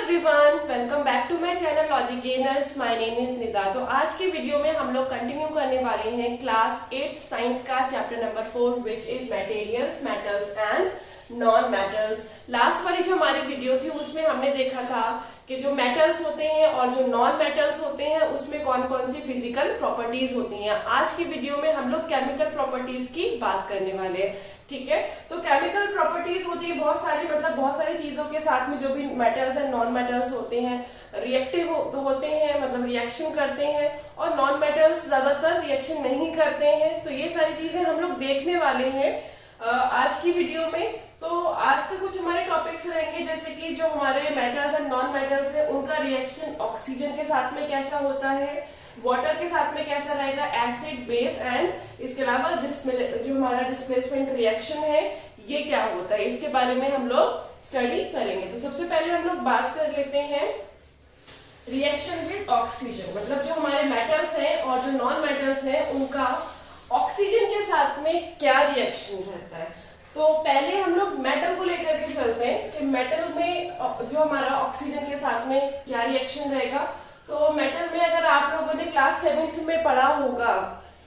Everyone, welcome back to my channel logic gainers. My name is Nida. तो आज की video में हम लोग कंटिन्यू करने वाले हैं क्लास 8th साइंस का chapter number 4 which is materials, metals and non metals. Last वाली जो हमारी वीडियो थी उसमें हमने देखा था कि जो मेटल्स होते हैं और जो नॉन मेटल्स होते हैं उसमें कौन कौन सी फिजिकल प्रॉपर्टीज होती हैं। आज की वीडियो में हम लोग केमिकल प्रॉपर्टीज की बात करने वाले हैं। ठीक है, तो केमिकल प्रॉपर्टीज होती है बहुत सारी, मतलब बहुत सारी चीजों के साथ में जो भी मेटल्स एंड नॉन मेटल्स होते हैं रिएक्टिव होते हैं, मतलब रिएक्शन करते हैं, और नॉन मेटल्स ज्यादातर रिएक्शन नहीं करते हैं। तो ये सारी चीजें हम लोग देखने वाले हैं आज की वीडियो में। तो आज के कुछ हमारे टॉपिक्स रहेंगे, जैसे कि जो हमारे मेटल्स एंड नॉन मेटल्स है उनका रिएक्शन ऑक्सीजन के साथ में कैसा होता है, वाटर के साथ में कैसा रहेगा, एसिड, बेस, एंड इसके अलावा जो हमारा डिस्प्लेसमेंट रिएक्शन है ये क्या होता है, इसके बारे में हम लोग स्टडी करेंगे। तो सबसे पहले हम लोग बात कर लेते हैं रिएक्शन विद ऑक्सीजन, मतलब जो हमारे मेटल्स हैं और जो नॉन मेटल्स हैं उनका ऑक्सीजन के साथ में क्या रिएक्शन रहता है। तो पहले हम लोग मेटल को लेकर के चलते हैं कि मेटल में जो हमारा ऑक्सीजन के साथ में क्या रिएक्शन रहेगा। तो मेटल में अगर आप लोगों ने क्लास 7th में पढ़ा होगा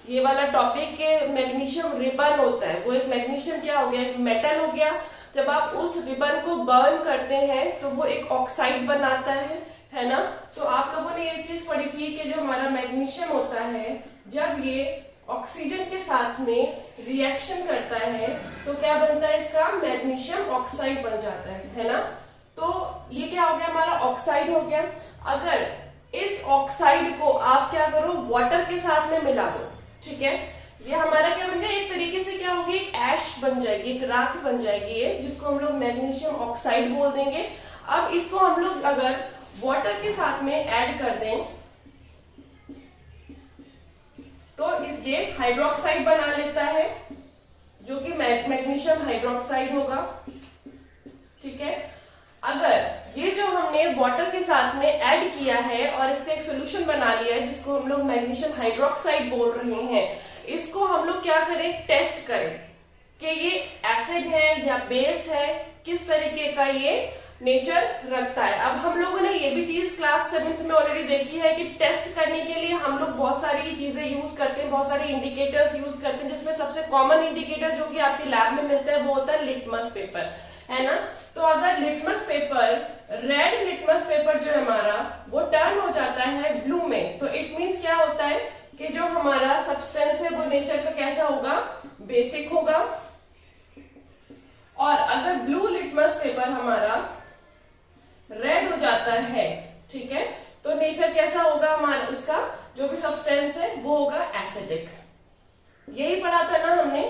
ये वाला टॉपिक के मैग्नीशियम रिबन होता है, वो एक मैग्नीशियम क्या हो गया, एक मेटल हो गया। जब आप उस रिबन को बर्न करते हैं तो वो एक ऑक्साइड बनाता है ना। तो आप लोगों ने ये चीज पढ़ी थी कि जो हमारा मैग्नीशियम होता है जब ये ऑक्सीजन के साथ में रिएक्शन करता है तो क्या बनता है, इसका मैग्नीशियम ऑक्साइड बन जाता है ना। तो ये क्या हो गया, हमारा ऑक्साइड हो गया। अगर इस ऑक्साइड को आप क्या करो, वाटर के साथ में मिला दो, ठीक है, ये हमारा क्या बन गया, एक तरीके से क्या होगी, ऐश बन जाएगी, एक राख बन जाएगी ये, जिसको हम लोग मैग्नीशियम ऑक्साइड बोल देंगे। अब इसको हम लोग अगर वाटर के साथ में ऐड कर दें तो ये हाइड्रोक्साइड बना लेता है, जो कि मैग्नीशियम हाइड्रोक्साइड होगा। ठीक है, अगर ये जो हमने वाटर के साथ में ऐड किया है और इसका एक सोल्यूशन बना लिया है जिसको हम लोग मैग्नीशियम हाइड्रोक्साइड बोल रहे हैं, इसको हम लोग क्या करें, टेस्ट करें कि ये एसिड है या बेस है, किस तरीके का ये नेचर रखता है। अब हम लोगों ने ये भी चीज क्लास 7th में ऑलरेडी देखी है कि टेस्ट करने के लिए हम लोग बहुत सारी चीजें यूज करते हैं, बहुत सारे इंडिकेटर्स यूज करते हैं, जिसमें सबसे कॉमन इंडिकेटर जो कि आपके लैब में मिलता है वो होता है लिटमस पेपर, है ना। तो अगर litmus paper, red litmus paper जो है हमारा वो टर्न हो जाता है ब्लू में, तो इट मीन्स क्या होता है कि जो हमारा सब्सटेंस है वो नेचर का कैसा होगा, बेसिक होगा। और अगर ब्लू लिटमस पेपर हमारा रेड हो जाता है, ठीक है, तो नेचर कैसा होगा हमारा, उसका जो भी सब्सटेंस है वो होगा एसिडिक। यही पढ़ा था ना हमने।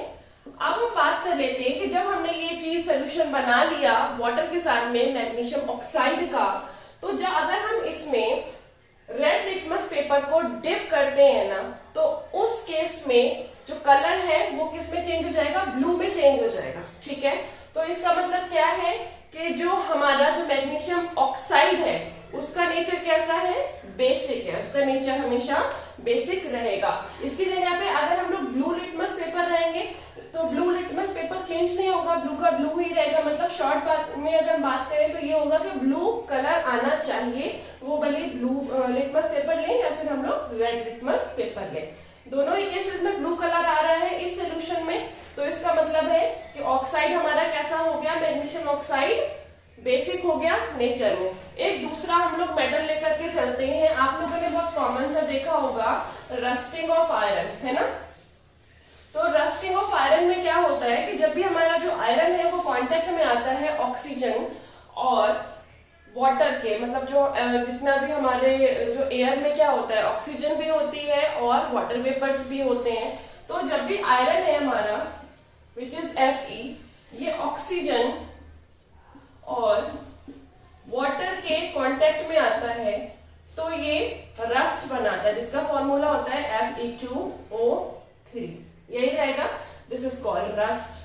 अब हम बात कर लेते हैं कि जब हमने ये चीज सोल्यूशन बना लिया वाटर के साथ में मैग्नीशियम ऑक्साइड का, तो जब अगर हम इसमें रेड लिटमस पेपर को डिप करते हैं ना, तो उस केस में जो कलर है वो किस में चेंज हो जाएगा, ब्लू में चेंज हो जाएगा। ठीक है, तो इसका मतलब क्या है कि जो हमारा जो मैग्नीशियम ऑक्साइड है उसका नेचर कैसा है, बेसिक है, उसका नेचर हमेशा बेसिक रहेगा। इसकी जगह पे अगर हम लोग ब्लू लिटमस पेपर रहेंगे तो ब्लू लिटमस पेपर चेंज नहीं होगा, ब्लू का ब्लू ही रहेगा। मतलब शॉर्ट बात में अगर बात करें तो ये होगा कि ब्लू कलर आना चाहिए, वो भले ब्लू लिटमस पेपर लें या फिर हम लोग रेड लिटमस पेपर लें, दोनों ही केसेस में ब्लू कलर आ रहा है इस सोल्यूशन में। तो इसका मतलब है कि ऑक्साइड हमारा कैसा हो गया, मैग्नीशियम ऑक्साइड बेसिक हो गया नेचर में। एक दूसरा हम लोग मेटल लेकर के चलते हैं। आप लोगों ने बहुत कॉमन सा देखा होगा रस्टिंग ऑफ आयरन, है ना। तो रस्टिंग ऑफ आयरन में क्या होता है कि जब भी हमारा जो आयरन है वो कांटेक्ट में आता है ऑक्सीजन और वाटर के, मतलब जो जितना भी हमारे जो एयर में क्या होता है, ऑक्सीजन भी होती है और वाटर वेपर्स भी होते हैं। तो जब भी आयरन है हमारा विच इज Fe, ये ऑक्सीजन और वाटर के कांटेक्ट में आता है तो ये रस्ट बनाता है, जिसका फॉर्मूला होता है Fe2O3, यही रहेगा, दिस इज कॉल्ड रस्ट।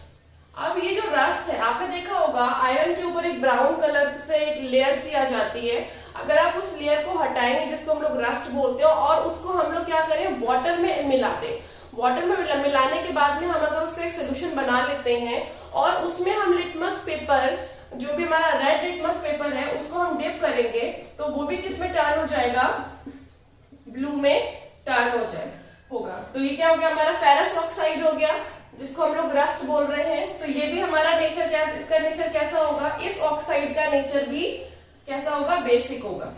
अब ये जो रस्ट है आपने देखा होगा आयरन के ऊपर एक ब्राउन कलर से एक लेयर सी आ जाती है। अगर आप उस लेयर को हटाएंगे जिसको हम लोग रस्ट बोलते हैं और उसको हम लोग क्या करें, वाटर में मिला दें, वाटर में मिलाने के बाद में हम अगर उसका एक सोल्यूशन बना लेते हैं और उसमें हम लिटमस पेपर, जो भी हमारा रेड लिटमस पेपर है, उसको हम डिप करें करेंगे तो वो भी किस में टर्न हो जाएगा, ब्लू में टर्न हो जाए होगा। तो ये क्या हो गया हमारा फेरस ऑक्साइड हो गया, जिसको हम लोग रस्ट बोल रहे हैं। तो ये भी हमारा नेचर क्या, इसका नेचर कैसा होगा, इस ऑक्साइड का नेचर भी कैसा होगा, बेसिक होगा।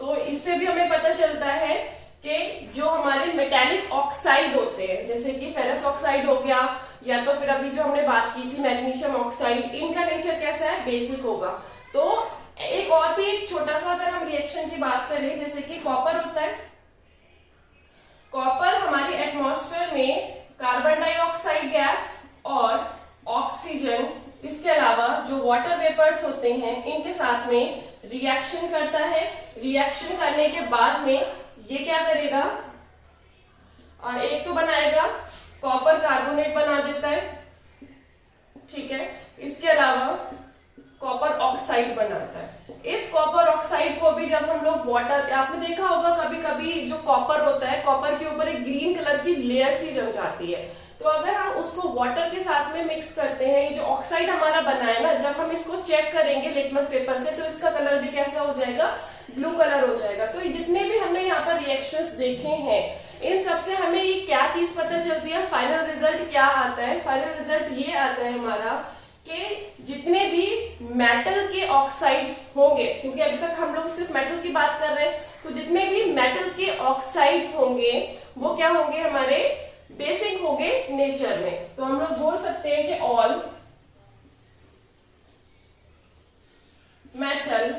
तो इससे भी हमें पता चलता है कि जो हमारे मेटालिक ऑक्साइड होते हैं, जैसे कि फेरस ऑक्साइड हो गया, या तो फिर अभी जो हमने बात की थी मैग्नीशियम ऑक्साइड, इनका नेचर कैसा है, बेसिक होगा। तो एक और भी एक छोटा सा अगर हम रिएक्शन की बात करें, जैसे कि कॉपर होता है, कॉपर हमारी एटमॉस्फेयर में कार्बन डाइऑक्साइड गैस और ऑक्सीजन, इसके अलावा जो वाटर वेपर्स होते हैं, इनके साथ में रिएक्शन करता है। रिएक्शन करने के बाद में ये क्या करेगा, और एक तो बनाएगा कॉपर कार्बोनेट बना देता है, ठीक है। इसके अलावा कॉपर ऑक्साइड बनाता है। इस कॉपर ऑक्साइड को भी जब हम लोग वाटर, आपने देखा होगा कभी कभी जो कॉपर होता है, कॉपर के ऊपर एक ग्रीन कलर की लेयर सी जम जाती है। तो अगर हम उसको वाटर के साथ में मिक्स करते हैं, ये जो ऑक्साइड हमारा बना है ना, जब हम इसको चेक करेंगे लिटमस पेपर से, तो इसका कलर भी कैसा हो जाएगा, ब्लू कलर हो जाएगा। तो जितने भी हमने यहाँ पर रिएक्शंस देखे हैं, इन सबसे हमें ये क्या चीज पता चलती है, फाइनल रिजल्ट क्या आता है, फाइनल रिजल्ट ये आता है हमारा कि जितने भी मेटल के ऑक्साइड्स होंगे, क्योंकि अभी तक हम लोग सिर्फ मेटल की बात कर रहे हैं, तो जितने भी मेटल के ऑक्साइड्स होंगे वो क्या होंगे, हमारे बेसिक होंगे नेचर में। तो हम लोग बोल सकते हैं कि all metal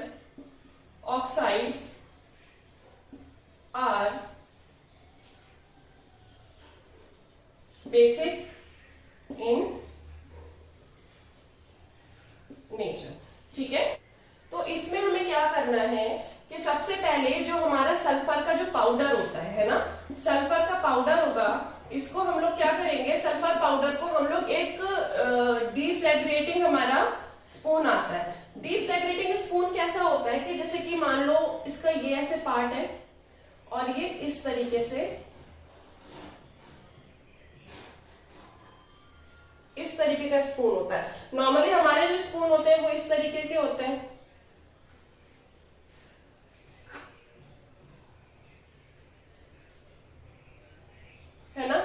oxides are basic in nature, ठीक है। तो इसमें हमें क्या करना है कि सबसे पहले जो हमारा सल्फर का जो पाउडर होता है ना, सल्फर का पाउडर होगा, इसको हम लोग क्या करेंगे, सल्फर पाउडर को हम लोग एक डीफ्लैग्रेटिंग हमारा स्पून आता है। डीफ्लैग्रेटिंग स्पून कैसा होता है कि जैसे कि मान लो इसका ये ऐसे पार्ट है और ये इस तरीके से, इस तरीके का स्पून होता है। नॉर्मली हमारे जो स्पून होते हैं वो इस तरीके के होते हैं, है ना,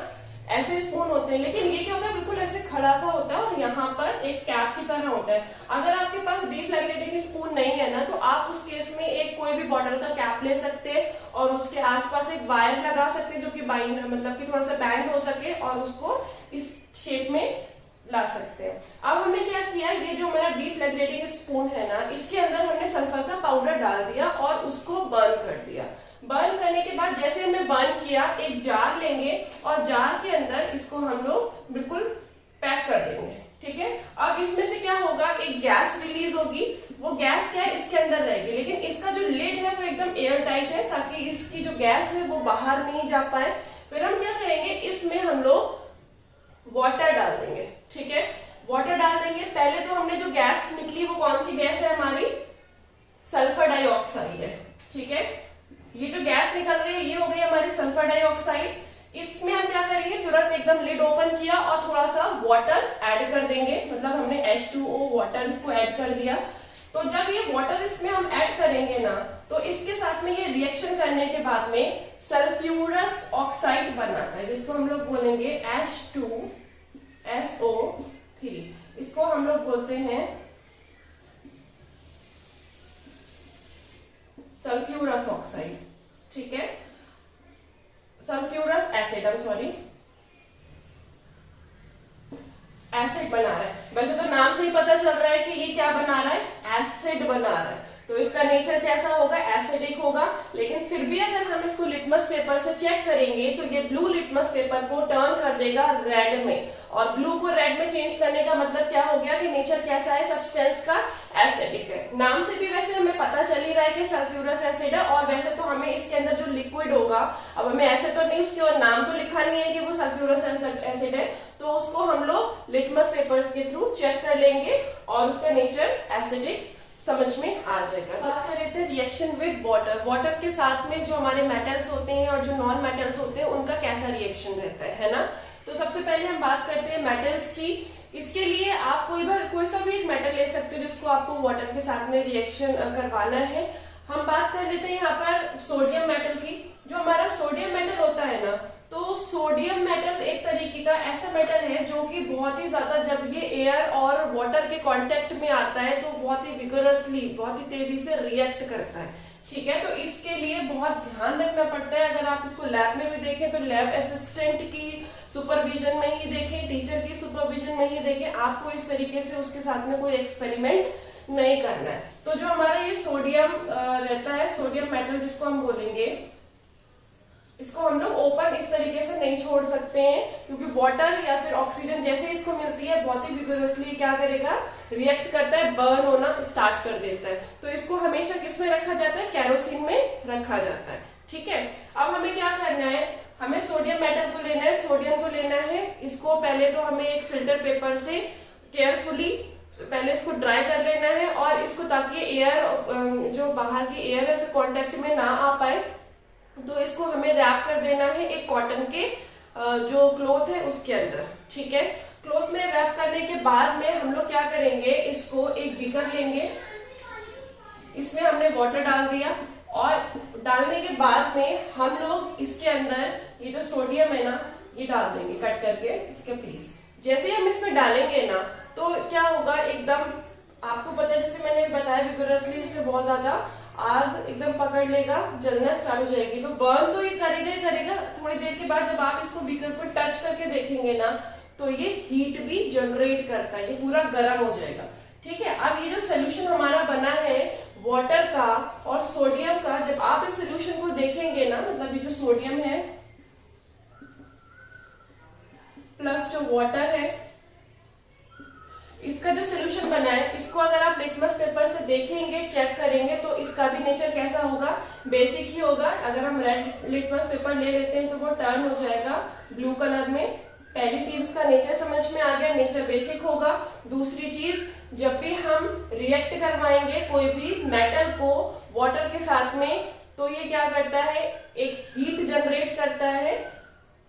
ऐसे स्पून होते हैं। लेकिन ये क्या होता है, बिल्कुल ऐसे खड़ा सा होता है और यहाँ पर एक कैप की तरह होता है। अगर आपके पास डीफ्लैग्रेटिंग स्पून नहीं है ना, तो आप उस केस में एक कोई भी बॉटल का कैप ले सकते हैं और उसके आसपास एक वायर लगा सकते हैं जो कि बाइंड, मतलब कि थोड़ा सा बैंड हो सके, और उसको इस शेप में ला सकते हैं। अब हमने क्या किया, ये जो हमारा डीफ्लैग्रेटिंग स्पून है ना, इसके अंदर हमने सल्फर का पाउडर डाल दिया और उसको बर्न कर दिया। बर्न करने के बाद जैसे हमने बर्न किया, एक जार लेंगे और जार के अंदर इसको हम लोग बिल्कुल पैक कर देंगे, ठीक है। अब इसमें से क्या होगा, एक गैस रिलीज होगी, वो गैस क्या है, इसके अंदर रहेगी, लेकिन इसका जो लिड है वो एकदम एयर टाइट है, ताकि इसकी जो गैस है वो बाहर नहीं जा पाए। फिर हम क्या करेंगे, इसमें हम लोग वाटर डाल देंगे, ठीक है। वाटर डाल देंगे। पहले तो हमने जो गैस निकली वो कौन सी गैस है, हमारी सल्फर डाइऑक्साइड है, ठीक है। ये जो गैस निकल रही है ये हो गई हमारी सल्फर डाइऑक्साइड। इसमें हम क्या करेंगे, तुरंत एकदम लिड ओपन किया और थोड़ा सा वाटर ऐड कर देंगे, मतलब हमने H2O वाटर इसको ऐड कर दिया। तो जब ये वाटर इसमें हम ऐड करेंगे ना, तो इसके साथ में ये रिएक्शन करने के बाद में सल्फ्यूरस ऑक्साइड बनाता है, जिसको हम लोग बोलेंगे H2SO3। इसको हम लोग बोलते हैं सल्फ्यूरस ऑक्साइड, ठीक है, सल्फ्यूरस एसिड, एसिड बना रहा है। वैसे तो नाम से ही पता चल रहा है कि ये क्या बना रहा है, एसिड बना रहा है। तो इसका नेचर कैसा होगा, एसिडिक होगा। लेकिन फिर भी अगर हम इसको लिटमस पेपर से चेक करेंगे तो ये ब्लू लिटमस पेपर को टर्न कर देगा रेड में, और ब्लू को रेड में चेंज करने का मतलब क्या हो गया कि नेचर कैसा है सब्सटेंस का, एसिडिक है। नाम से भी वैसे हमें पता चल ही रहा है कि सल्फ्यूरस एसिड है, और वैसे तो हमें इसके अंदर जो लिक्विड होगा, अब हमें ऐसे तो नहीं, उसके और नाम तो लिखा नहीं है कि वो सल्फ्यूरस एसिड है, तो उसको हम लोग लिटमस पेपर्स के थ्रू चेक कर लेंगे और उसका नेचर एसिडिक समझ में आ जाएगा। बात कर रहे थे रिएक्शन विद वाटर। वाटर के साथ में जो हमारे मेटल्स होते हैं और जो नॉन मेटल्स होते हैं उनका कैसा रिएक्शन रहता है ना। तो सबसे पहले हम बात करते हैं मेटल्स की। इसके लिए आप कोई सा भी एक मेटल ले सकते हो जिसको आपको वाटर के साथ में रिएक्शन करवाना है। हम बात कर लेते हैं यहाँ पर सोडियम मेटल की। जो हमारा सोडियम मेटल होता है ना, तो सोडियम मेटल एक तरीके का ऐसा मेटल है जो कि बहुत ही ज्यादा, जब ये एयर और वाटर के कांटेक्ट में आता है तो बहुत ही विगरसली, बहुत ही तेजी से रिएक्ट करता है। ठीक है, तो इसके लिए बहुत ध्यान रखना पड़ता है। अगर आप इसको लैब में भी देखें तो लैब असिस्टेंट की सुपरविजन में ही देखें, टीचर की सुपरविजन में ही देखें, आपको इस तरीके से उसके साथ में कोई एक्सपेरिमेंट नहीं करना है। तो जो हमारा ये सोडियम रहता है, सोडियम मेटल जिसको हम बोलेंगे, इसको हम लोग ओपन इस तरीके से नहीं छोड़ सकते हैं, क्योंकि वाटर या फिर ऑक्सीजन जैसे इसको मिलती है बहुत ही विगरसली क्या करेगा, रिएक्ट करता है, बर्न होना स्टार्ट कर देता है। तो इसको हमेशा किस में रखा जाता है, केरोसिन में रखा जाता है। ठीक है, अब हमें क्या करना है, हमें सोडियम मेटल को लेना है, सोडियम को लेना है। इसको पहले तो हमें एक फिल्टर पेपर से केयरफुली पहले इसको ड्राई कर लेना है, और इसको ताकि एयर, जो बाहर की एयर है उसे कांटेक्ट में ना आ पाए, तो इसको हमें रैप कर देना है एक कॉटन के जो क्लॉथ है उसके अंदर। ठीक है, क्लॉथ में रैप करने के बाद में हम लोग क्या करेंगे, इसको एक बीकर लेंगे, इसमें हमने वाटर डाल दिया, और डालने के बाद में हम लोग इसके अंदर ये जो सोडियम है ना, ये डाल देंगे कट करके इसके पीस। जैसे हम इसमें डालेंगे ना, तो क्या होगा, एकदम आपको पता है, जैसे मैंने बताया विगोरसली इसमें बहुत ज्यादा आग एकदम पकड़ लेगा, जलना स्टार्ट हो जाएगी। तो बर्न तो ये करेगा ही करेगा। थोड़ी देर के बाद जब आप इसको बीकर को टच करके देखेंगे ना, तो ये हीट भी जनरेट करता है, ये पूरा गर्म हो जाएगा। ठीक है, अब ये जो सोल्यूशन हमारा बना है वाटर का और सोडियम का, जब आप इस सोल्यूशन को देखेंगे ना, मतलब ये जो सोडियम है प्लस जो वाटर है, इसका जो सोल्यूशन बना है, इसको अगर आप लिटमस पेपर से देखेंगे, चेक करेंगे, तो इसका भी नेचर कैसा होगा, बेसिक ही होगा। अगर हम रेड लिटमस पेपर ले लेते हैं तो वो टर्न हो जाएगा ब्लू कलर में। पहली चीज इसका नेचर समझ में आ गया, नेचर बेसिक होगा। दूसरी चीज, जब भी हम रिएक्ट करवाएंगे कोई भी मेटल को वाटर के साथ में, तो ये क्या करता है, एक हीट जनरेट करता है,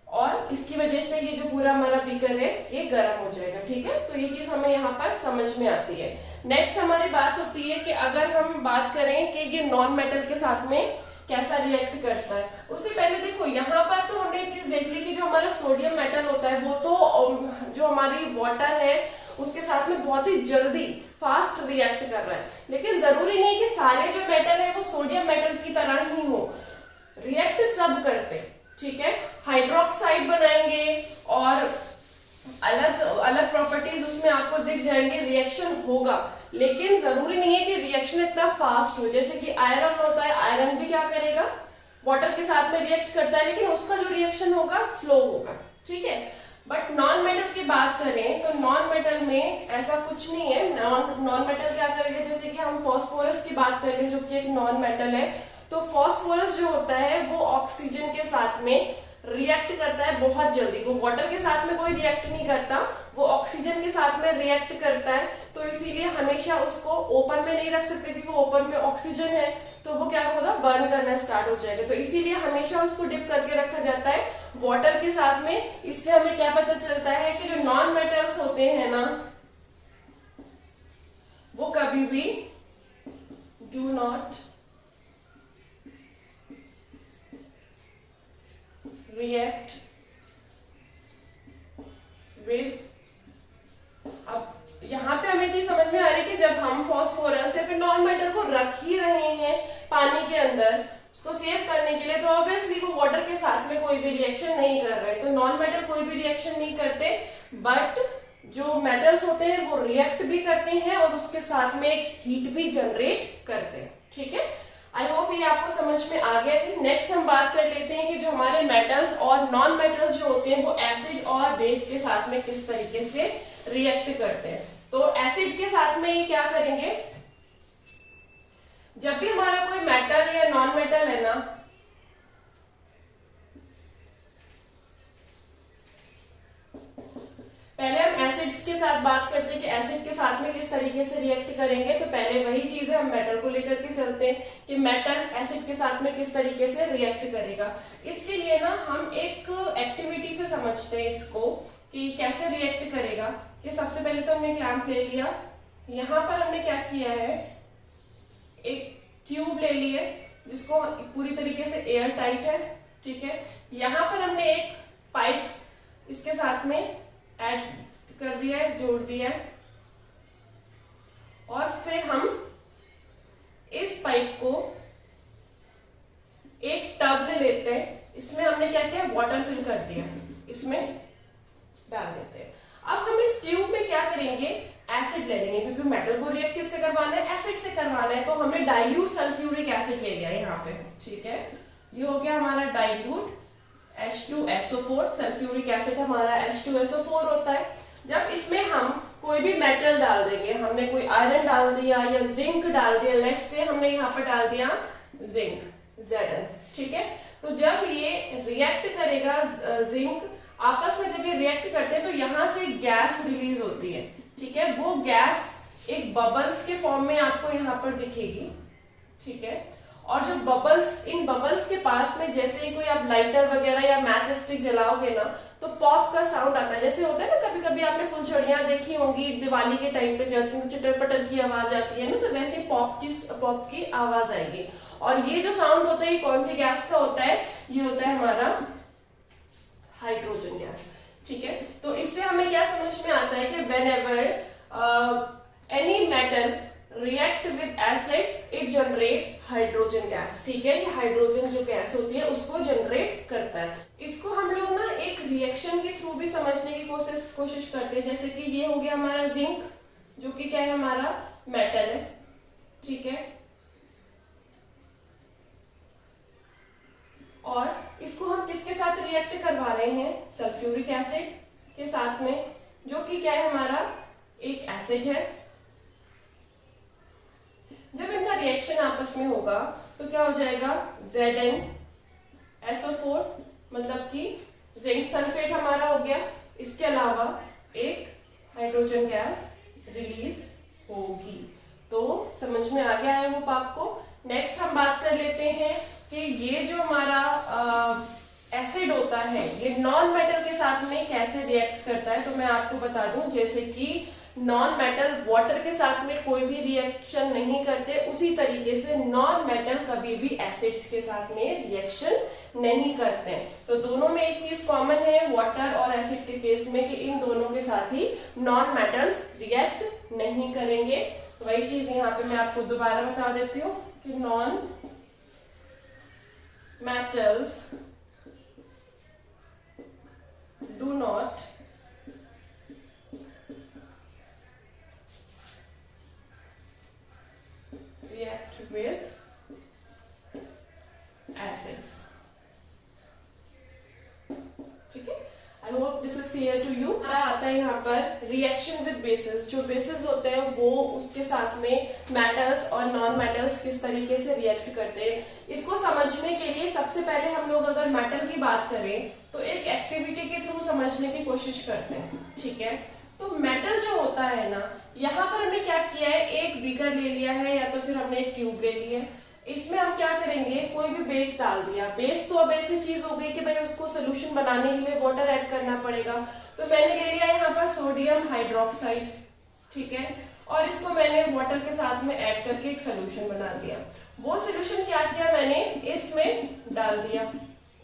और इसकी वजह से ये जो पूरा हमारा बीकर है ये गर्म हो जाएगा। ठीक है, तो ये चीज हमें यहाँ पर समझ में आती है। नेक्स्ट हमारी बात होती है कि अगर हम बात करें कि ये नॉन मेटल के साथ में कैसा रिएक्ट करता है, उससे पहले देखो यहाँ पर तो हमने एक चीज देख ली कि जो हमारा सोडियम मेटल होता है वो तो जो हमारी वाटर है उसके साथ में बहुत ही जल्दी फास्ट रिएक्ट कर रहा है, लेकिन जरूरी नहीं कि सारे जो मेटल है वो सोडियम मेटल की तरह ही हो, रिएक्ट सब करते हैं। ठीक है, हाइड्रोक्साइड बनाएंगे और अलग अलग प्रॉपर्टीज उसमें आपको दिख जाएंगे, रिएक्शन होगा, लेकिन जरूरी नहीं है कि रिएक्शन इतना फास्ट हो। जैसे कि आयरन होता है, आयरन भी क्या करेगा, वाटर के साथ में रिएक्ट करता है, लेकिन उसका जो रिएक्शन होगा स्लो होगा। ठीक है, बट नॉन मेटल की बात करें तो नॉन मेटल में ऐसा कुछ नहीं है। नॉन मेटल क्या करेगा, जैसे कि हम फास्फोरस की बात करें जो कि एक नॉन मेटल है, तो फास्फोरस जो होता है वो ऑक्सीजन के साथ में रिएक्ट करता है बहुत जल्दी। वो वाटर के साथ में कोई रिएक्ट नहीं करता, वो ऑक्सीजन के साथ में रिएक्ट करता है। तो इसीलिए हमेशा उसको ओपन में नहीं रख सकते, क्योंकि ओपन में ऑक्सीजन है तो वो क्या होगा, बर्न करना स्टार्ट हो जाएगा। तो इसीलिए हमेशा उसको डिप करके रखा जाता है वाटर के साथ में। इससे हमें क्या पता चलता है कि जो नॉन मेटल्स होते हैं ना, वो कभी भी डू नॉट रिएक्ट विद। अब यहाँ पे हमें चीज समझ में आ रही है कि जब हम फास्फोरस या फिर नॉन मेटल को रख ही रहे हैं पानी के अंदर उसको सेव करने के लिए, तो ऑब्वियसली वो वाटर के साथ में कोई भी रिएक्शन नहीं कर रहे। तो नॉन मेटल कोई भी रिएक्शन नहीं करते, बट जो मेटल्स होते हैं वो रिएक्ट भी करते हैं और उसके साथ में एक हीट भी जनरेट करते हैं। ठीक है, आई होप ये आपको समझ में आ गया है। नेक्स्ट हम बात कर लेते हैं कि जो हमारे मेटल्स और नॉन मेटल्स जो होते हैं वो एसिड और बेस के साथ में किस तरीके से रिएक्ट करते हैं। तो एसिड के साथ में ये क्या करेंगे, जब भी हमारा कोई मेटल या नॉन मेटल है ना, पहले हम एसिड्स के साथ बात करते हैं कि एसिड के साथ में किस तरीके से रिएक्ट करेंगे। तो पहले वही चीज है, हम मेटल को लेकर के चलते हैं कि मेटल एसिड के साथ में किस तरीके से रिएक्ट करेगा। इसके लिए ना हम एक एक्टिविटी से समझते हैं इसको कि कैसे रिएक्ट करेगा। कि सबसे पहले तो हमने एक लैंप ले लिया, यहाँ पर हमने क्या किया है, एक ट्यूब ले लिए जिसको पूरी तरीके से एयर टाइट है, ठीक है। यहाँ पर हमने एक पाइप इसके साथ में ऐड कर दिया है, जोड़ दिया है, और फिर हम इस पाइप को एक टब ले लेते हैं। इसमें हमने क्या किया, वाटर फिल कर दिया, इसमें डाल देते हैं। अब हम इस ट्यूब में क्या करेंगे, एसिड ले लेंगे, क्योंकि मेटल को रिएक्ट किससे करवाना है, एसिड से करवाना है। तो हमने डाइल्यूट सल्फ्यूरिक एसिड ले लिया यहाँ पे, ठीक है। ये हो गया हमारा डाइल्यूट H2SO4, सल्फ्यूरिक एसिड हमारा H2SO4 होता है। जब इसमें हम कोई भी मेटल डाल देंगे, हमने कोई आयरन डाल दिया या जिंक डाल दिया, लेट्स से हमने यहाँ पर डाल दिया जिंक Zn, ठीक है। तो जब ये रिएक्ट करेगा, जिंक आपस में जब ये रिएक्ट करते हैं तो यहाँ से गैस रिलीज होती है, ठीक है। वो गैस एक बबल्स के फॉर्म में आपको यहाँ पर दिखेगी, ठीक है। और जो बबल्स, इन बबल्स के पास में जैसे ही कोई आप लाइटर वगैरह या मैच स्टिक जलाओगे ना, तो पॉप का साउंड आता है। जैसे होता है ना, कभी कभी आपने फुलझड़ियां देखी होंगी दिवाली के टाइम पे, जलती हुई चिटर पटर की आवाज आती है ना, तो वैसे पॉप की आवाज आएगी। और ये जो साउंड होता है, ये कौन सी गैस का होता है, ये होता है हमारा हाइड्रोजन गैस, ठीक है। तो इससे हमें क्या समझ में आता है कि whenever any metal react with acid it generate hydrogen gas, ठीक है। ये हाइड्रोजन जो गैस होती है उसको जनरेट करता है। इसको हम लोग ना एक रिएक्शन के थ्रू भी समझने की कोशिश करते हैं। जैसे कि ये हो गया हमारा जिंक, जो कि क्या है, हमारा मेटल है, ठीक है। और इसको हम किसके साथ रिएक्ट करवा रहे हैं, सल्फ्यूरिक एसिड के साथ में, जो कि क्या है, हमारा एक एसिड है। जब इनका रिएक्शन आपस में होगा तो क्या हो जाएगा, ZnSO4, मतलब कि जिंक सल्फेट हमारा हो गया। इसके अलावा एक हाइड्रोजन गैस रिलीज होगी। तो समझ में आ गया है वो आपको। नेक्स्ट हम बात कर लेते हैं कि ये जो हमारा एसिड होता है, ये नॉन मेटल के साथ में कैसे रिएक्ट करता है। तो मैं आपको बता दूं, जैसे कि नॉन मेटल वाटर के साथ में कोई भी रिएक्शन नहीं करते, उसी तरीके से नॉन मेटल कभी भी एसिड्स के साथ में रिएक्शन नहीं करते हैं। तो दोनों में एक चीज कॉमन है वाटर और एसिड के केस में, कि इन दोनों के साथ ही नॉन मेटल्स रिएक्ट नहीं करेंगे। वही चीज यहाँ पे मैं आपको दोबारा बता देती हूँ कि non metals do not react with acids, ठीक है। I hope this is clear to you. आता है यहाँ पर रिएक्शन विद बेसिस। जो बेसिस होते हैं वो उसके साथ में मेटल्स और नॉन मेटल्स किस तरीके से रिएक्ट करते हैं, इसको समझने के लिए सबसे पहले हम लोग अगर मेटल की बात करें तो एक एक्टिविटी के थ्रू समझने की कोशिश करते हैं, ठीक है। तो मेटल जो होता है ना, यहाँ पर हमने क्या किया है, एक बीकर ले लिया है या तो फिर हमने एक ट्यूब ले ली है। इसमें हम क्या करेंगे, कोई भी बेस डाल दिया। बेस तो अब ऐसी चीज हो गई कि भाई उसको सोल्यूशन बनाने के लिए वाटर ऐड करना पड़ेगा। तो मैंने ले लिया यहाँ पर सोडियम हाइड्रोक्साइड, ठीक है। और इसको मैंने वाटर के साथ में ऐड करके एक सोल्यूशन बना दिया। वो सोल्यूशन क्या किया, मैंने इसमें डाल दिया,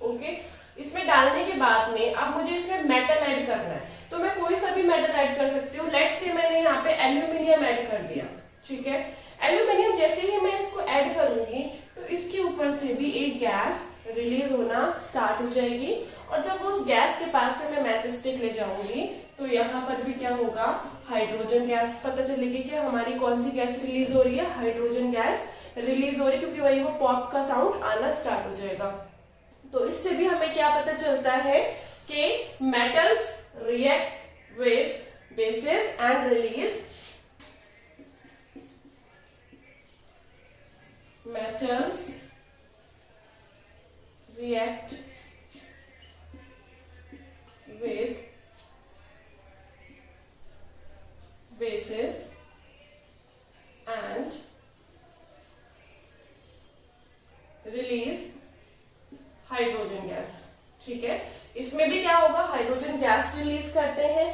ओके। इसमें डालने के बाद में अब मुझे इसमें मेटल ऐड करना है, तो मैं कोई सा भी मेटल ऐड कर सकती हूँ। लेट्स से मैंने यहाँ पे एल्यूमिनियम ऐड कर दिया, ठीक है। एल्यूमिनियम जैसे ही मैं इसको ऐड करूंगी तो इसके ऊपर से भी एक गैस रिलीज होना स्टार्ट हो जाएगी। और जब उस गैस के पास में मैं मैच स्टिक ले जाऊंगी तो यहाँ पर भी क्या होगा, हाइड्रोजन गैस पता चलेगी कि हमारी कौन सी गैस रिलीज हो रही है, हाइड्रोजन गैस रिलीज हो रही है, क्योंकि वही वो पॉप का साउंड आना स्टार्ट हो जाएगा। तो इससे भी हमें क्या पता चलता है कि metals react with basis and release metals react with bases and release hydrogen gas, ठीक है। इसमें भी क्या होगा, हाइड्रोजन गैस रिलीज करते हैं।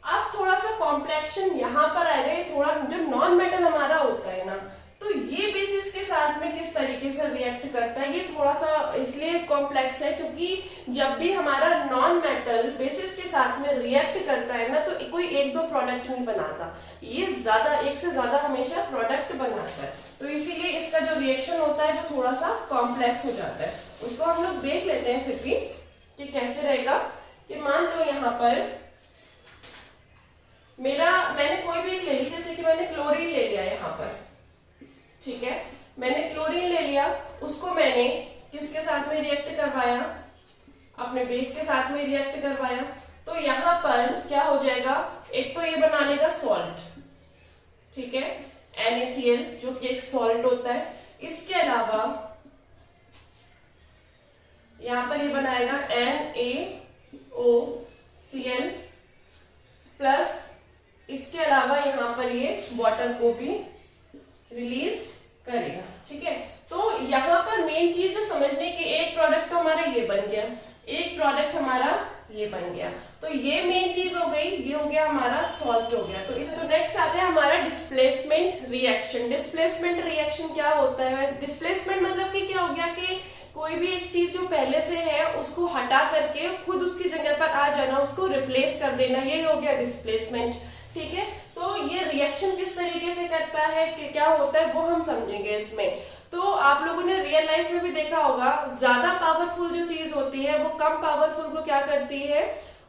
अब थोड़ा सा कॉम्प्लेक्शन यहाँ पर आ जाए, थोड़ा जो नॉन मेटल हमारा होता है ना, तो ये बेसिस के साथ में किस तरीके से रिएक्ट करता है, ये थोड़ा सा इसलिए कॉम्प्लेक्स है क्योंकि जब भी हमारा नॉन मेटल बेसिस के साथ में रिएक्ट करता है ना, तो कोई एक दो प्रोडक्ट नहीं बनाता, ये ज्यादा, एक से ज्यादा हमेशा प्रोडक्ट बनाता है। तो इसीलिए इसका जो रिएक्शन होता है वो थोड़ा सा कॉम्प्लेक्स हो जाता है। उसको हम लोग देख लेते हैं फिर भी कि कैसे रहेगा। कि मान लो यहाँ पर मैंने कोई भी एक ले ली, जैसे कि मैंने क्लोरीन ले लिया यहाँ पर, ठीक है, मैंने क्लोरीन ले लिया, उसको मैंने किसके साथ में रिएक्ट करवाया, अपने बेस के साथ में रिएक्ट करवाया, तो यहाँ पर क्या हो जाएगा, एक तो ये बना लेगा सॉल्ट, ठीक है, NaCl जो कि एक सॉल्ट होता है। इसके अलावा यहाँ पर ये बनाएगा NaOCl प्लस, इसके अलावा यहाँ पर ये वाटर को भी रिलीज करेगा, ठीक है। तो यहाँ पर मेन चीज जो समझने की, एक प्रोडक्ट तो हमारा ये बन गया, एक प्रोडक्ट हमारा ये बन गया, तो ये मेन चीज हो गई, ये हो गया हमारा सॉल्ट हो गया। तो इस तो नेक्स्ट आता है हमारा डिस्प्लेसमेंट रिएक्शन। डिस्प्लेसमेंट रिएक्शन क्या होता है? डिस्प्लेसमेंट मतलब कि क्या हो गया कि कोई भी एक चीज जो पहले से है उसको हटा करके खुद उसकी जगह पर आ जाना, उसको रिप्लेस कर देना, ये हो गया डिस्प्लेसमेंट, ठीक है। तो ये रिएक्शन किस तरीके से करता है, कि क्या होता है, वो हम समझेंगे इसमें। तो आप लोगों ने रियल लाइफ में भी देखा होगा, ज्यादा पावरफुल जो चीज होती है वो कम पावरफुल को क्या करती है,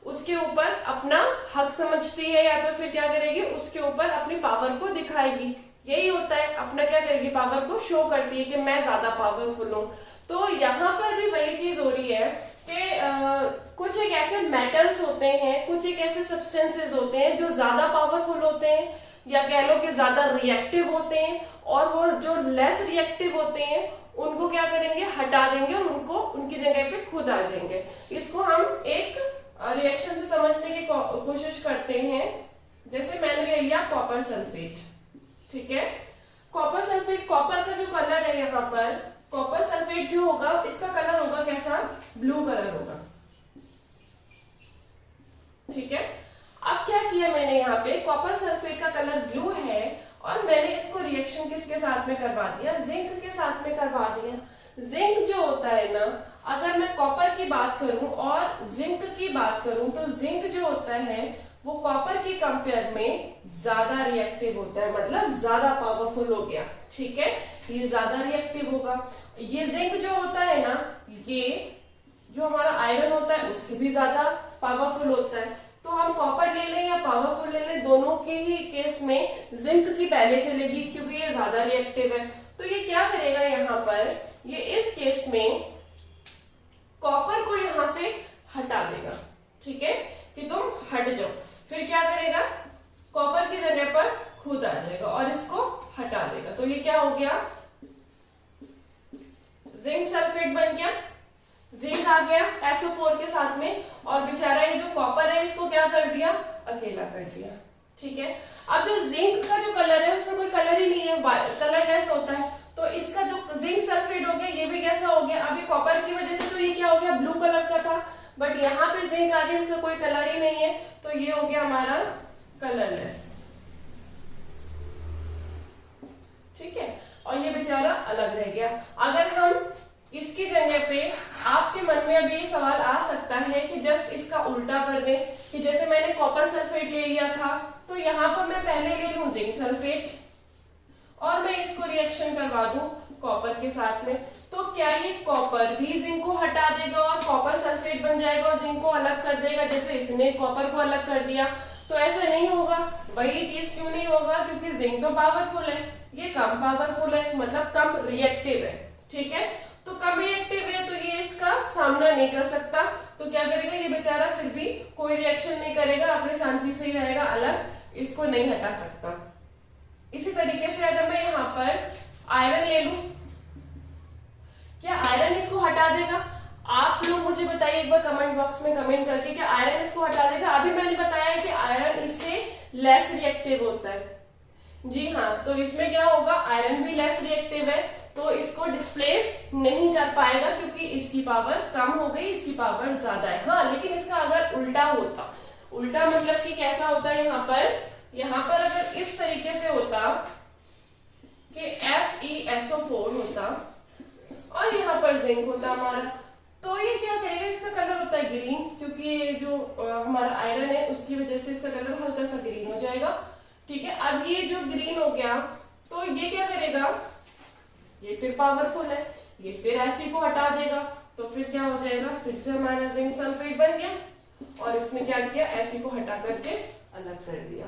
उसके ऊपर अपना हक समझती है, या तो फिर क्या करेगी, उसके ऊपर अपनी पावर को दिखाएगी। यही होता है, अपना क्या करेगी, पावर को शो करती है कि मैं ज्यादा पावरफुल हूँ। तो यहाँ पर भी वही चीज हो रही है कि कुछ एक ऐसे मेटल्स होते हैं, कुछ एक ऐसे सब्सटेंसेस होते हैं जो ज्यादा पावरफुल होते हैं, या कह लो कि ज्यादा रिएक्टिव होते हैं, और वो जो लेस रिएक्टिव होते हैं उनको क्या करेंगे, हटा देंगे और उनको उनकी जगह पे खुद आ जाएंगे। इसको हम एक रिएक्शन से समझने की कोशिश करते हैं। जैसे मैंने ले लिया कॉपर सल्फेट, ठीक है, कॉपर सल्फेट, कॉपर का जो कलर है यहाँ पर, कॉपर सल्फेट जो होगा इसका कलर होगा कैसा, ब्लू कलर होगा, ठीक है। अब क्या किया मैंने, यहाँ पे कॉपर सल्फेट का कलर ब्लू है और मैंने इसको रिएक्शन किसके साथ में करवा दिया, जिंक के साथ में करवा दिया। जिंक जो होता है ना, अगर मैं कॉपर की बात करूं और जिंक की बात करूं, तो जिंक जो होता है वो कॉपर की कंपेयर में ज्यादा रिएक्टिव होता है, मतलब ज्यादा पावरफुल हो गया, ठीक है, ये ज्यादा रिएक्टिव होगा। ये जिंक जो होता है ना, ये जो हमारा आयरन होता है उससे भी ज्यादा पावरफुल होता है। तो हम कॉपर ले लें या पावरफुल ले लें, दोनों के ही केस में जिंक की पहले चलेगी क्योंकि ये ज्यादा रिएक्टिव है। तो ये क्या करेगा यहाँ पर, ये इस केस में कॉपर को यहां से हटा देगा, ठीक है, कि तुम हट जाओ। फिर क्या करेगा, कॉपर की जगह पर खुद आ जाएगा और इसको हटा देगा। तो ये क्या हो गया, जिंक सल्फेट बन गया, जिंक आ गया SO4 के साथ में, और बेचारा ये जो कॉपर है इसको क्या कर दिया, अकेला कर दिया, ठीक है। अब जो जिंक का जो कलर है उसमें कोई कलर ही नहीं है, कलरलेस होता है, तो इसका जो जिंक सल्फेट हो गया ये भी कैसा हो गया, अभी कॉपर की वजह से तो ये क्या हो गया, ब्लू कलर का था, बट यहाँ पे जिंक आ गया, इसका कोई कलर ही नहीं है, तो ये हो गया हमारा कलरलेस, ठीक है, और ये बेचारा अलग रह गया। अगर हम इसकी जगह पे, आपके मन में अभी ये सवाल आ सकता है कि जस्ट इसका उल्टा कर दें, कि जैसे मैंने कॉपर सल्फेट ले लिया था, तो यहाँ पर मैं पहले ले लूं जिंक सल्फेट और मैं इसको रिएक्शन करवा दूं कॉपर के साथ में, तो क्या ये कॉपर भी जिंक को हटा देगा और कॉपर सल्फेट बन जाएगा और जिंक को अलग कर देगा, जैसे इसने कॉपर को अलग कर दिया? तो ऐसा नहीं होगा। वही चीज क्यों नहीं होगा, क्योंकि जिंक तो पावरफुल है, ये कम पावरफुल है, मतलब कम रिएक्टिव है, ठीक है। तो कम रिएक्टिव है तो ये इसका सामना नहीं कर सकता, तो क्या करेगा ये बेचारा, फिर भी कोई रिएक्शन नहीं करेगा, अपने शांति से ही रहेगा, अलग, इसको नहीं हटा सकता। इसी तरीके से अगर मैं यहाँ पर आयरन ले लूं, क्या आयरन इसको हटा देगा? आप लोग मुझे बताइए एक बार कमेंट बॉक्स में कमेंट करके, क्या आयरन इसको हटा देगा? अभी मैंने बताया कि आयरन इससे लेस रिएक्टिव होता है, जी हाँ, तो इसमें क्या होगा, आयरन भी लेस रिएक्टिव है, तो इसको डिस्प्लेस नहीं कर पाएगा क्योंकि इसकी पावर कम हो गई, इसकी पावर ज्यादा है। हाँ, लेकिन इसका अगर उल्टा होता, उल्टा मतलब कि कैसा होता है, यहाँ पर अगर इस तरीके से होता, कि FeSO4 होता और यहाँ पर जिंक होता हमारा। तो ये क्या करेगा, इसका कलर होता है ग्रीन, क्योंकि ये जो हमारा आयरन है उसकी वजह से इसका कलर हल्का सा ग्रीन हो जाएगा। ठीक है, अब ये जो ग्रीन हो गया तो ये क्या करेगा, ये फिर पावरफुल है, ये फिर Fe को हटा देगा, तो फिर क्या हो जाएगा, फिर से हमारा जिंक सल्फेट बन गया और इसमें क्या किया, Fe को हटा करके अलग कर दिया।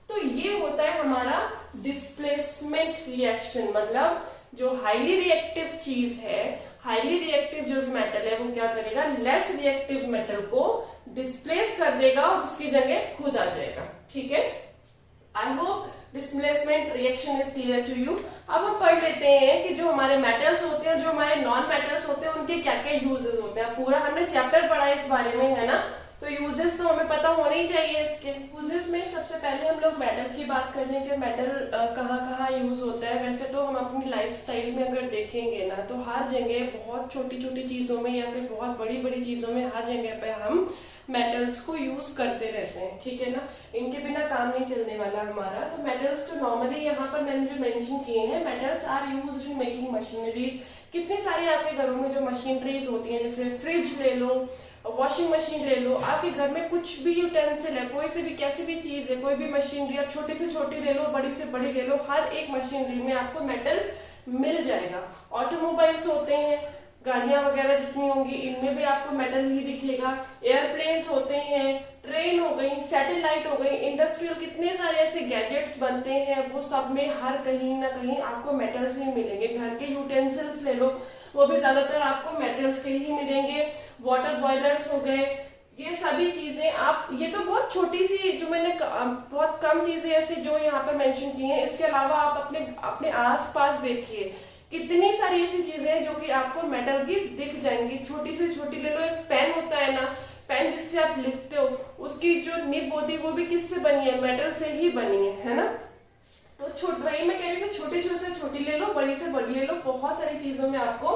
तो ये होता है हमारा डिस्प्लेसमेंट रिएक्शन, मतलब जो हाईली रिएक्टिव चीज है, हाईली रिएक्टिव जो भी मेटल है वो क्या करेगा, लेस रिएक्टिव मेटल को डिस्प्लेस कर देगा और उसकी जगह खुद आ जाएगा। ठीक है, I hope displacement reaction is clear to you. अब हम पढ़ लेते हैं कि जो हमारे मेटल्स होते हैं, जो हमारे नॉन मेटल्स होते हैं, उनके क्या क्या यूजेस होते हैं। पूरा हमने चैप्टर पढ़ा है इस बारे में, है ना, तो यूजेस तो हमें पता होने ही चाहिए इसके। यूजेस में सबसे पहले हम लोग मेटल की बात कर लें कि मेटल कहाँ कहाँ यूज होता है। वैसे तो हम अपनी लाइफस्टाइल में अगर देखेंगे ना, तो हर जगह बहुत छोटी छोटी चीजों में या फिर बहुत बड़ी बड़ी चीजों में हर जगह पे हम मेटल्स को यूज करते रहते हैं। ठीक है ना, इनके बिना काम नहीं चलने वाला हमारा। तो मेटल्स तो नॉर्मली यहाँ पर मैंने जो मेंशन किए हैं, metals are used in making machineries. कितनी सारी आपके घरों में जो मशीनरीज होती हैं, जैसे फ्रिज ले लो, वॉशिंग मशीन ले लो, आपके घर में कुछ भी यूटेंसिल है, कोई से भी कैसी भी चीज है, कोई भी मशीनरी, आप छोटी से छोटी ले लो, बड़ी से बड़ी ले लो, हर एक मशीनरी में आपको मेटल मिल जाएगा। ऑटोमोबाइल्स होते हैं, गाड़ियां वगैरह जितनी होंगी इनमें भी आपको मेटल ही दिखेगा। एयरप्लेन्स होते हैं, ट्रेन हो गई, सैटेलाइट हो गई, इंडस्ट्रियल कितने सारे ऐसे गैजेट्स बनते हैं, वो सब में हर कहीं ना कहीं आपको मेटल्स ही मिलेंगे। घर के यूटेंसिल्स ले लो, वो भी ज्यादातर आपको मेटल्स के ही मिलेंगे। वाटर बॉयलर्स हो गए, ये सभी चीजें आप, ये तो बहुत छोटी सी जो मैंने बहुत कम चीजें ऐसी जो यहाँ पर मेंशन की हैं। इसके अलावा आप अपने आसपास देखिए, कितनी सारी ऐसी चीजें हैं जो कि आपको मेटल की दिख जाएंगी। छोटी से छोटी ले लो, एक पेन होता है ना, पेन जिससे आप लिखते हो, उसकी जो निब होती है वो भी किससे बनी है, मेटल से ही बनी है ना। तो वही मैं कह रही हूँ कि छोटी से छोटी ले लो, बड़ी से बड़ी ले लो, बहुत सारी चीजों में आपको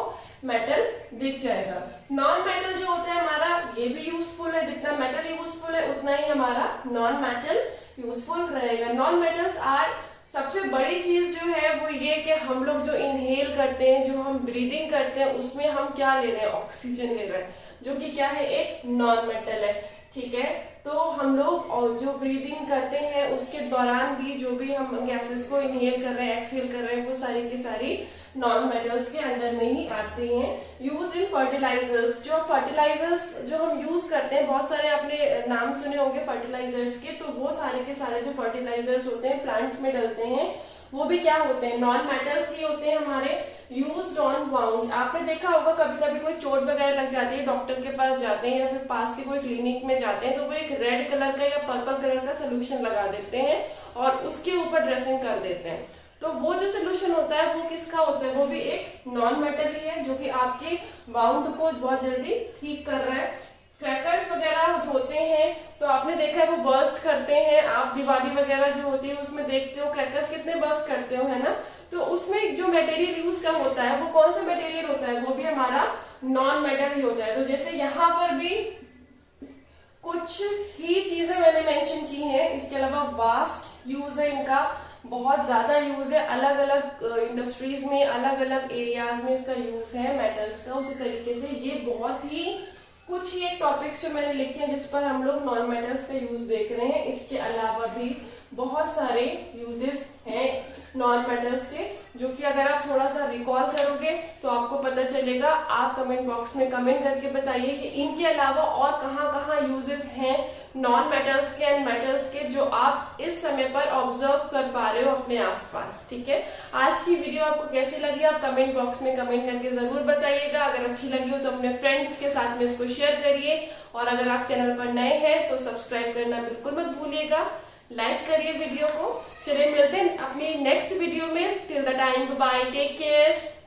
मेटल दिख जाएगा। नॉन मेटल जो होता है हमारा, ये भी यूजफुल है, जितना मेटल यूजफुल है उतना ही हमारा नॉन मेटल यूजफुल रहेगा। नॉन मेटल्स आर, सबसे बड़ी चीज जो है वो ये कि हम लोग जो इनहेल करते हैं, जो हम ब्रीदिंग करते हैं, उसमें हम क्या ले रहे हैं, ऑक्सीजन ले रहे हैं, जो कि क्या है, एक नॉन मेटल है। ठीक है, तो हम लोग और जो ब्रीदिंग करते हैं उसके दौरान भी जो भी हम गैसेस को इनहेल कर रहे हैं, एक्सहेल कर रहे हैं, वो सारी की सारी नॉन मेटल्स के अंडर में ही आते हैं। यूज इन फर्टिलाइजर्स, जो फर्टिलाइजर्स जो हम यूज करते हैं, बहुत सारे आपने नाम सुने होंगे फर्टिलाइजर्स के, तो वो सारे के सारे जो फर्टिलाइजर्स होते हैं प्लांट्स में डलते हैं, वो भी क्या होते हैं, नॉन मेटल्स ही होते हैं हमारे। यूज्ड ऑन वाउंड, आपने देखा होगा कभी कभी कोई चोट वगैरह लग जाती है, डॉक्टर के पास जाते हैं या फिर पास के कोई क्लिनिक में जाते हैं, तो वो एक रेड कलर का या पर्पल कलर का सोल्यूशन लगा देते हैं और उसके ऊपर ड्रेसिंग कर देते हैं। तो वो जो सोल्यूशन होता है वो किसका होता है, वो भी एक नॉन मेटल ही है, जो कि आपके वाउंड को बहुत जल्दी ठीक कर रहा है। क्रैकर्स वगैरह होते हैं तो आपने देखा है वो बर्स्ट करते हैं, आप दिवाली वगैरह जो होती है उसमें देखते हो क्रैकर्स कितने बर्स्ट करते हो, है ना। तो उसमें जो मटेरियल यूज का होता है वो कौन सा मटेरियल होता है, वो भी हमारा नॉन मेटल ही होता है। तो जैसे यहाँ पर भी कुछ ही चीजें मैंने मेंशन की हैं, इसके अलावा वास्ट यूज है इनका, बहुत ज्यादा यूज है, अलग अलग इंडस्ट्रीज में, अलग अलग एरियाज में इसका यूज है मेटल्स का। उसी तरीके से ये बहुत ही कुछ ही एक टॉपिक्स जो मैंने लिखे हैं जिस पर हम लोग नॉन मेटल्स का यूज देख रहे हैं। इसके अलावा भी बहुत सारे यूजेस हैं नॉन मेटल्स के, जो कि अगर आप थोड़ा सा रिकॉल करोगे तो आपको पता चलेगा। आप कमेंट बॉक्स में कमेंट करके बताइए कि इनके अलावा और कहाँ कहाँ यूजेस हैं नॉन मेटल्स के एंड मेटल्स के, जो आप इस समय पर ऑब्जर्व कर पा रहे हो अपने आसपास। ठीक है, आज की वीडियो आपको कैसी लगी आप कमेंट बॉक्स में कमेंट करके जरूर बताइएगा। अगर अच्छी लगी हो तो अपने फ्रेंड्स के साथ में इसको शेयर करिए, और अगर आप चैनल पर नए हैं तो सब्सक्राइब करना बिल्कुल मत भूलिएगा, लाइक करिए वीडियो को। चलिए मिलते हैं अपनी नेक्स्ट वीडियो में, till the time bye, take care.